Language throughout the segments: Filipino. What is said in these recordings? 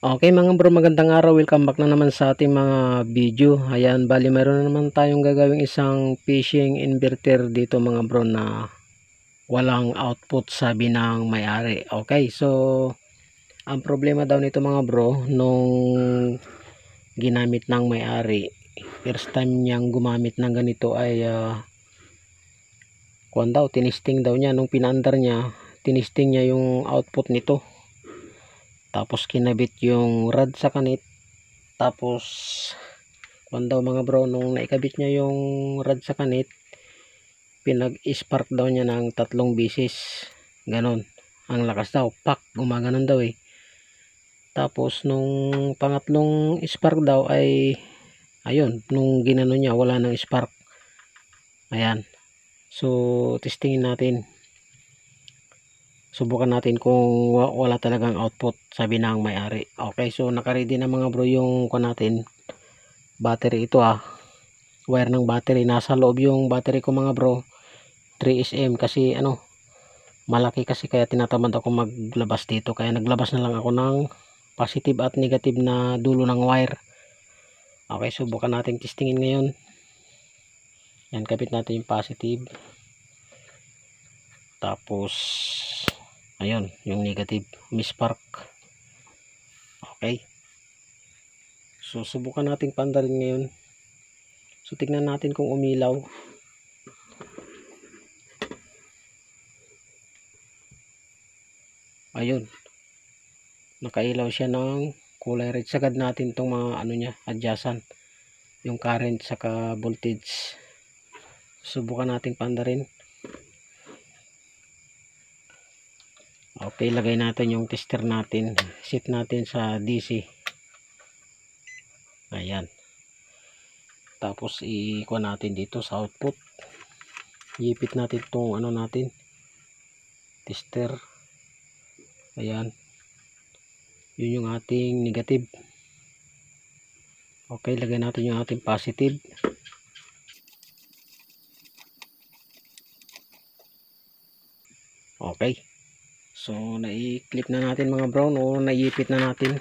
Okay mga bro, magandang araw. Welcome back na naman sa ating mga video. Ayan, bali mayroon na naman tayong gagawing isang fishing inverter dito mga bro na walang output, sabi ng may-ari. Okay, so ang problema daw nito mga bro, nung ginamit ng may-ari, first time niyang gumamit ng ganito ay tinisting daw niya. Nung pinaandar niya, tinisting niya yung output nito. Tapos kinabit yung rod sa kanit. Tapos daw mga bro, nung naikabit niya yung rod sa kanit, pinag-spark daw niya ng 3 beses. Ganon. Ang lakas daw. Pak! Gumaganon daw eh. Tapos nung pangatlong spark daw ay ayun, nung ginano niya wala nang spark. Ayan. So testingin natin. Subukan natin kung wala talagang output, sabi ng may-ari. Okay, so naka-ready na mga bro yung natin. Battery ito wire ng battery. Nasa loob yung battery ko mga bro. 3SM kasi malaki kasi, kaya tinatamad ako maglabas dito. Kaya naglabas na lang ako ng positive at negative na dulo ng wire. Okay, subukan natin testingin ngayon. Yan, kapit natin yung positive. Tapos ayun, yung negative, mispark. Okay. So subukan nating pandarin ngayon. So tignan natin kung umilaw. Ayun. Nakailaw siya ng kulay red. Sagad natin tong mga niya, adjustan. Yung current saka voltage. Subukan nating pandarin. Okay, lagay natin yung tester natin. Set natin sa DC. Ayan. Tapos i-kuha natin dito sa output. Ipit natin itong natin. Tester. Ayan. Yun yung ating negative. Okay, lagay natin yung ating positive. Okay. So nai-clip na natin mga bro, naiipit na natin.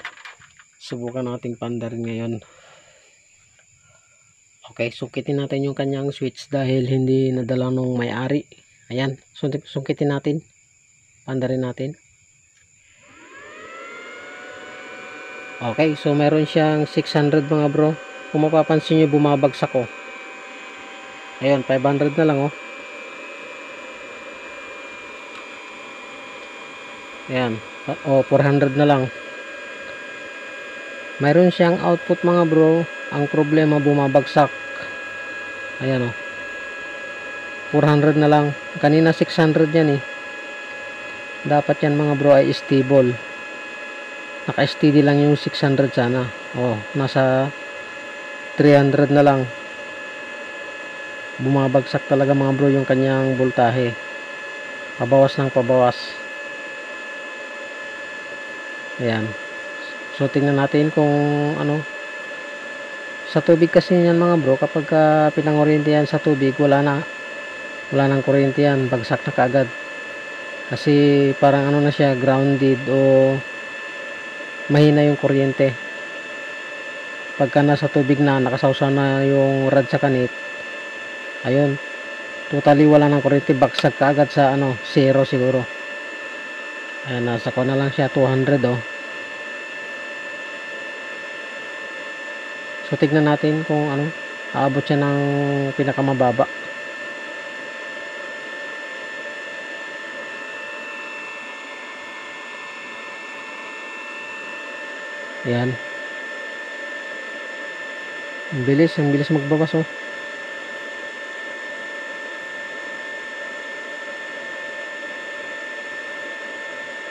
Subukan nating pandarin ngayon. Okay, sungkitin natin yung kanyang switch dahil hindi nadala nung may-ari. Ayan, sungkitin natin. Pandarin natin. Okay, so meron siyang 600 mga bro. Kung mapapansin nyo, bumabagsak ko. Ayun, 500 na lang Ayan, 400 na lang. Mayroon siyang output mga bro. Ang problema, bumabagsak. Ayan 400 na lang. Kanina 600 yan eh. Dapat yan mga bro ay stable. Naka-steady lang yung 600 sana. Nasa 300 na lang. Bumabagsak talaga mga bro yung kanyang voltahe. Pabawas ng pabawas. Ayan. So tingnan natin kung sa tubig kasi yan mga bro, kapag pinanguryente yan sa tubig, wala nang kuryente yan, bagsak na kaagad. Kasi parang na siya, grounded o mahina yung kuryente. Pagka nasa tubig na, nakasawsaw na yung rod sa kanit, ayun, totally wala nang kuryente, bagsak kaagad sa 0 siguro. Ayan, nasa ko na lang siya 200 So tignan natin kung aabot siya ng pinakamababa. Ayan. Ang bilis magbabas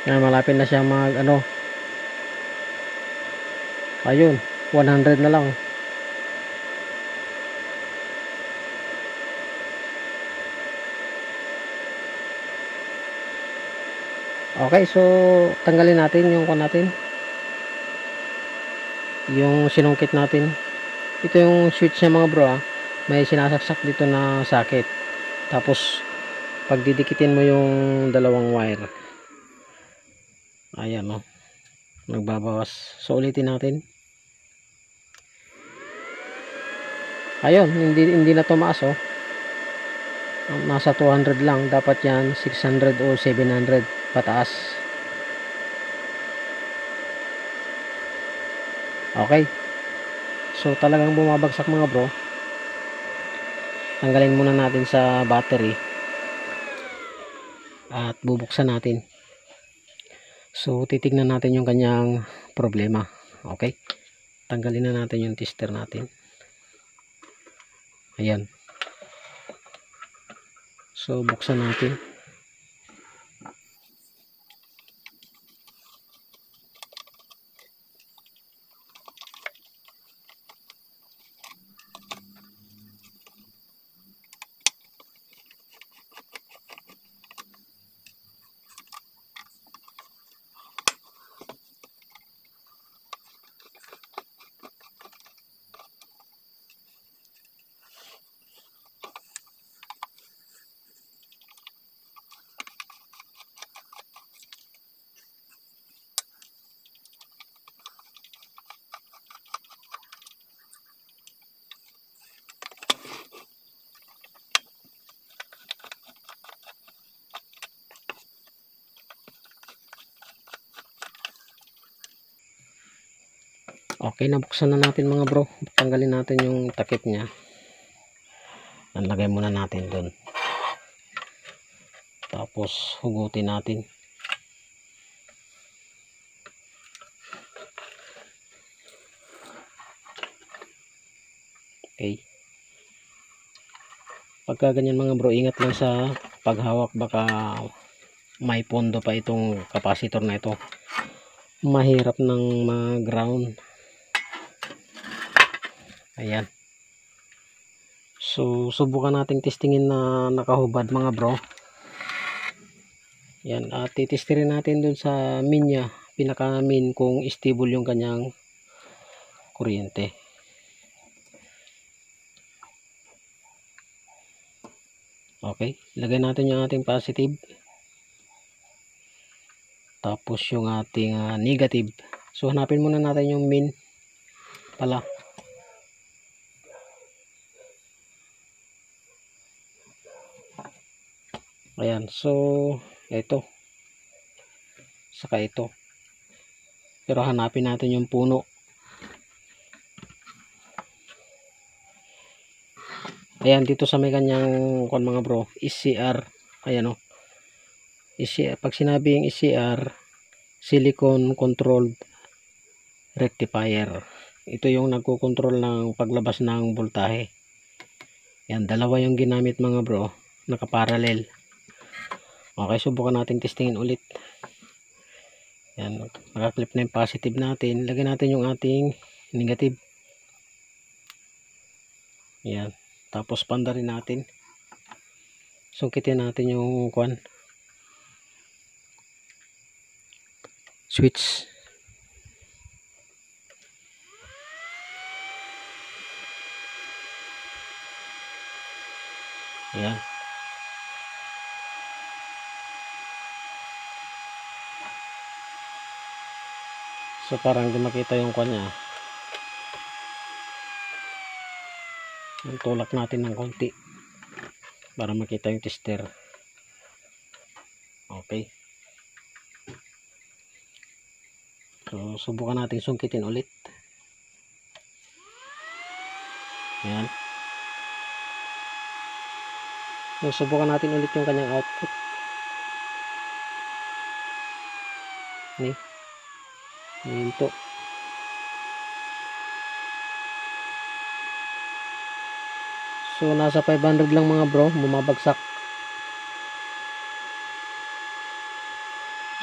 Ayan, malapit na siya ayun, 100 na lang. Okay, so tanggalin natin yung yung sinungkit natin. Ito yung switch niya mga bro may sinasaksak dito na socket. Tapos pag didikitin mo yung dalawang wire, ayan nagbabawas. So ulitin natin. Ayun, hindi na tumaas oh. Nasa 200 lang, dapat yan 600 o 700 pataas. Okay, so talagang bumabagsak mga bro. Tanggalin muna natin sa battery at bubuksan natin. So titignan natin yung kanyang problema. Okay, tanggalin na natin yung tester natin. Ayan, so buksan natin. Okay, nabuksan na natin mga bro. Tanggalin natin yung takip nya. Nalagay muna natin dun. Tapos hugutin natin. Okay, pagka ganyan mga bro, ingat lang sa paghawak, baka may pondo pa itong capacitor na ito, mahirap ng mag-ground. Ayan, so subukan nating testingin na nakahubad mga bro. Yan, at titestirin natin dun sa min nya, pinaka min, kung stable yung kanyang kuryente. Okay, lagay natin yung ating positive, tapos yung ating negative. So hanapin muna natin yung min pala. Ayan, so ito saka ito, pero hanapin natin yung puno. Ayan, dito sa may kanyang mga bro, ECR. Ayan o, ECR. Pag sinabing ECR, silicone controlled rectifier, ito yung nagkocontrol ng paglabas ng voltahe. Yan, dalawa yung ginamit mga bro, nakaparallel. Okay, subukan natin testingin ulit. Yan, nakaklip na yung positive natin. Lagyan natin yung ating negative. Yan, tapos pandarin natin. Sungkitin natin yung switch. Yan. So parang di makita yung niya. Tulak natin ng konti para makita yung tester. Okay, so subukan natin sungkitin ulit. Ayan, so subukan natin ulit yung kanyang output ni minto. So nasa 500 lang mga bro, bumabagsak.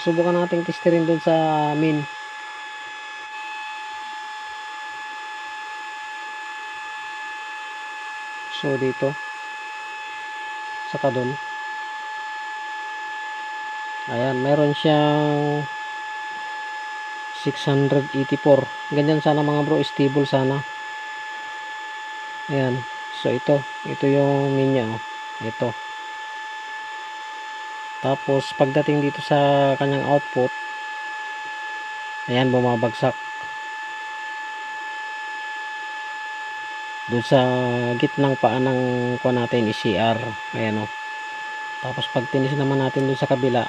Subukan natin testerin dun sa min. So dito saka dun, ayan, meron siyang 684. Ganyan sana mga bro, stable sana. Ayan, so ito yung min nya, oh. Ito. Tapos pagdating dito sa kanyang output, Ayan, bumabagsak doon sa gitnang paa ng kuha natin is CR. Ayan o. Tapos pag tinis naman natin doon sa kabila,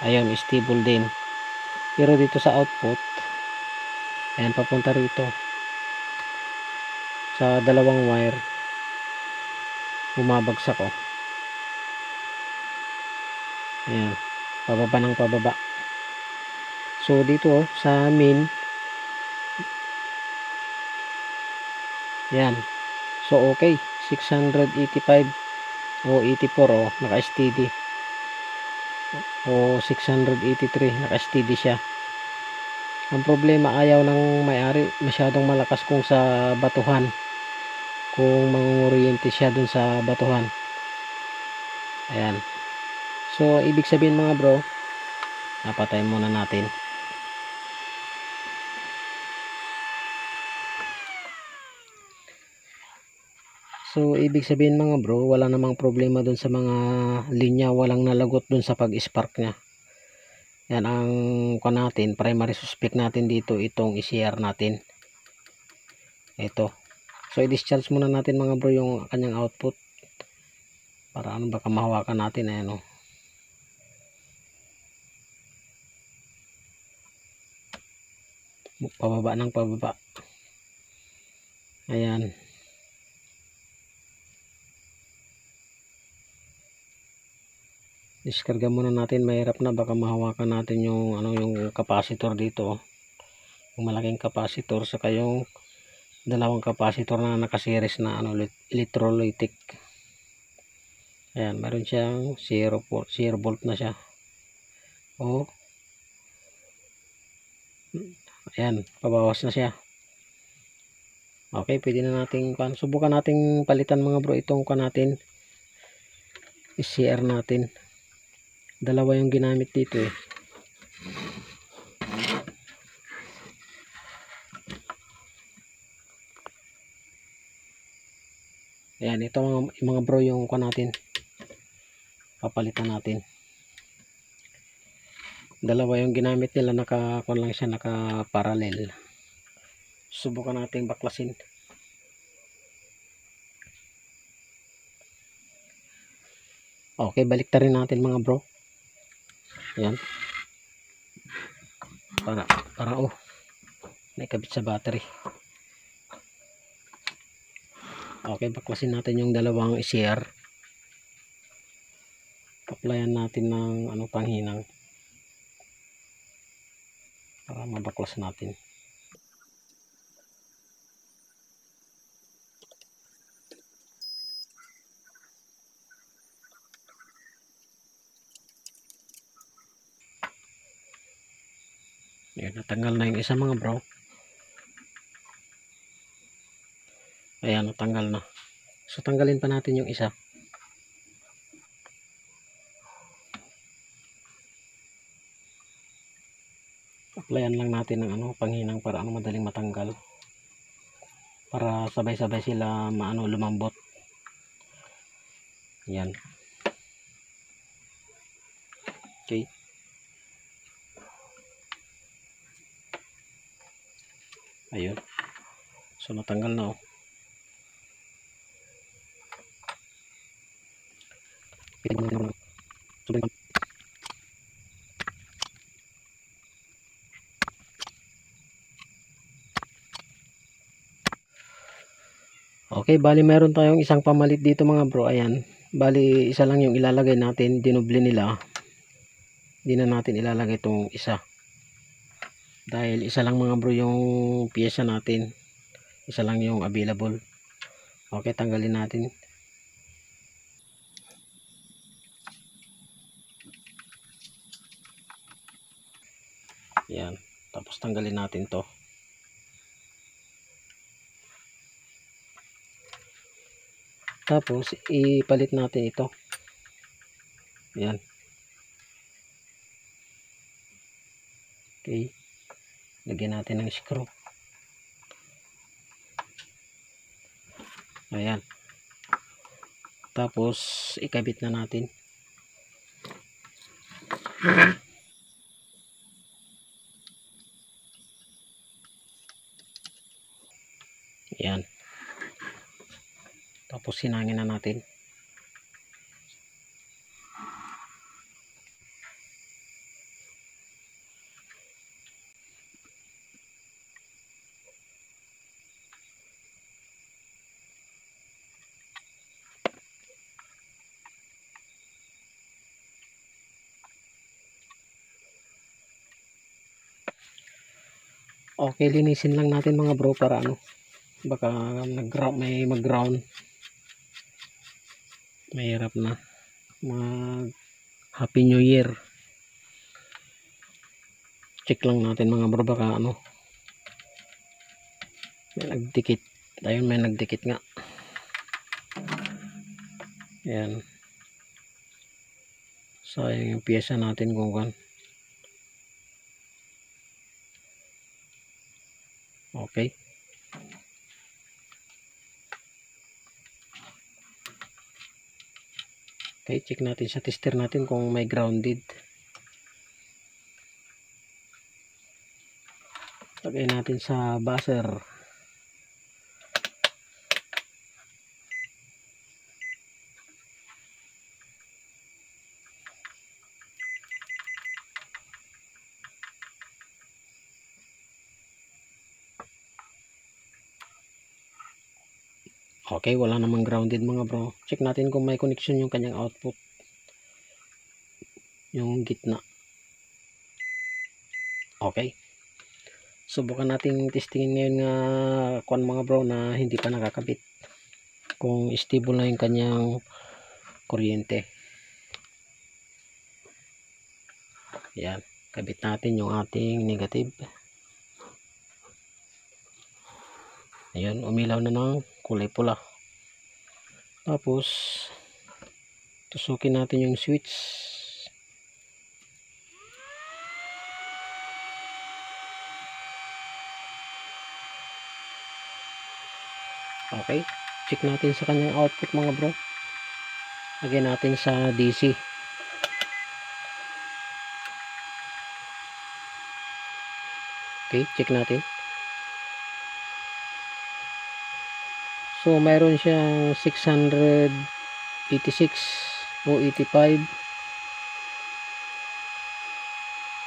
ayun, stable din. Pero dito sa output, ayan, papunta rito sa dalawang wire, bumabagsak o. Ayan, pababa ng pababa. So dito sa main, yan, so okay, 685 o 84 o naka steady, o 683 naka steady siya. Ang problema, ayaw ng may-ari masyadong malakas kung sa batuhan, kung mangunguryente siya dun sa batuhan. Ayan, so ibig sabihin mga bro, napatayin muna natin. So ibig sabihin mga bro, wala namang problema dun sa mga linya, walang nalagot dun sa pag-spark nya. Yan ang natin, primary suspect natin dito, itong ECR natin. Ito. So i-discharge muna natin mga bro yung kanyang output para ano, baka mahawakan natin. Ayan o. Pababa ng pababa. Ayan. Diskarga muna natin, mahirap na, baka mahawakan natin yung ano, yung capacitor dito. Yung malaking capacitor, saka yung dalawang capacitor na nakaseries na ano, electrolytic. Ayan, meron siyang 0 volt na siya. O, ayan, pabawas na siya. Okay, pwede na natin, subukan nating palitan mga bro itong natin, CR natin. Dalawa yung ginamit dito eh. Ayan, ito mga bro yung natin, papalitan natin. Dalawa yung ginamit nila, naka-kon lang siya, naka-parallel. Subukan nating baklasin. Okay, baliktarin natin mga bro. Ayan. Para oh, naikabit sa battery. Okay, baklasin natin yung dalawang ECR. Applyan natin ng ano, panghinang para mabaklas natin. Ayan, natanggal na yung isa mga bro. Ayan, natanggal na. So tanggalin pa natin yung isa. Applyan lang natin ng ano, panghinang para ano, madaling matanggal. Para sabay-sabay sila maano, lumambot. Yan. Okay. Ayun. So natanggal na oh. Okay, bali meron tayong isang pamalit dito mga bro. Ayan. Bali isa lang yung ilalagay natin, dinoble nila. Hindi na natin ilalagay itong isa. Dahil isa lang mga bro yung piyesa natin. Isa lang yung available. Okay, tanggalin natin. Yan. Tapos tanggalin natin to. Tapos ipalit natin ito. Yan. Okay. Lagyan natin ng screw. Ayan. Tapos ikabit na natin. Yan. Tapos sinangin na natin. Okay, linisin lang natin mga bro para ano, baka may mag-ground. Mahirap na mag Happy New Year. Check lang natin mga bro, baka ano, may nagdikit. Ayun, may nagdikit nga. Ayan, sayang yung pyesa natin kung kan. Okay, okay, check natin sa tester natin kung may grounded. Lagay natin sa buzzer. Okay, wala namang grounded mga bro. Check natin kung may connection yung kanyang output, yung gitna. Okay, subukan natin testingin ngayon nga kuan mga bro na hindi pa nakakabit, kung stable na yung kanyang kuryente. Yan, kabit natin yung ating negative. Ayun, umilaw na ng kulay pula. Tapos tusukin natin yung switch. Okay, check natin sa kanyang output mga bro. Lagyan natin sa DC. Okay, check natin. So mayroon siyang 686 o 85.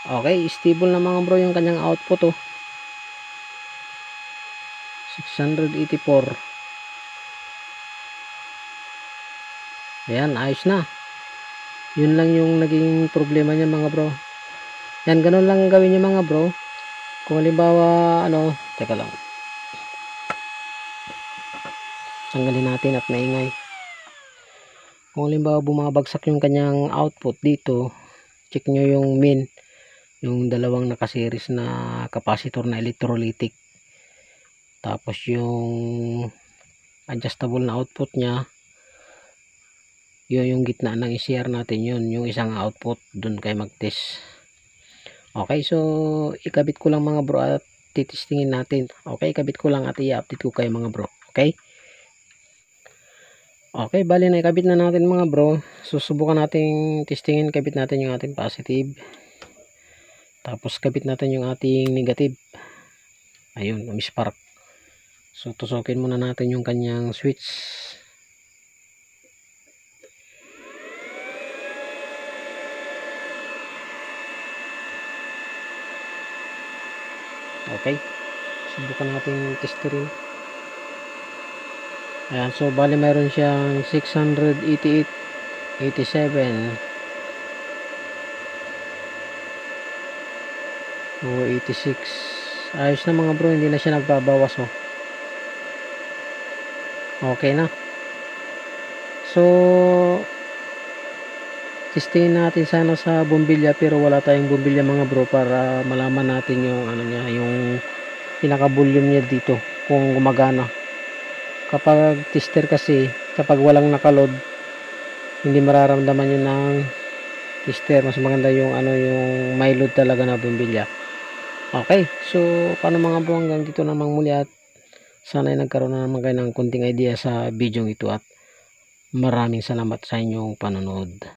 Okay, stable na mga bro yung kanyang output oh. 684. Ayan, ayos na. Yun lang yung naging problema niya mga bro. Yan, ganun lang gawin niyo mga bro. Kung halimbawa ano, teka lang, tanggalin natin at maingay. Kung halimbawa bumabagsak yung kanyang output dito, check nyo yung min, yung dalawang nakaseries na capacitor na electrolytic. Tapos yung adjustable na output nya, yun yung gitna ng i-share natin, yun yung isang output, dun kayo mag-test. Okay, so ikabit ko lang mga bro at titistingin natin. Okay, ikabit ko lang at i-update ko kayo mga bro. Okay, okay, bali na ikabit na natin mga bro. Susubukan nating testingin, kabit natin yung ating positive, tapos kabit natin yung ating negative. Ayun, umispark. So tusukin muna natin yung kanyang switch. Okay, subukan natin testerin. Ayan, so bali mayroon siyang 688, 87 o 86. Ayos na mga bro, hindi na siya nagbabawas oh. Okay na. So testingin natin sana sa bombilya, pero wala tayong bombilya mga bro para malaman natin yung ano niya, yung pinaka volume niya dito kung gumagana. Kapag tester kasi, kapag walang nakaload, hindi mararamdaman yun ng tester. Mas maganda yung ano, yung may load talaga na bombilya. Okay, so paano mga bro, hanggang dito namang muli at sana ay nagkaroon na naman kayo ng kunting idea sa video ito at maraming salamat sa inyong panonood.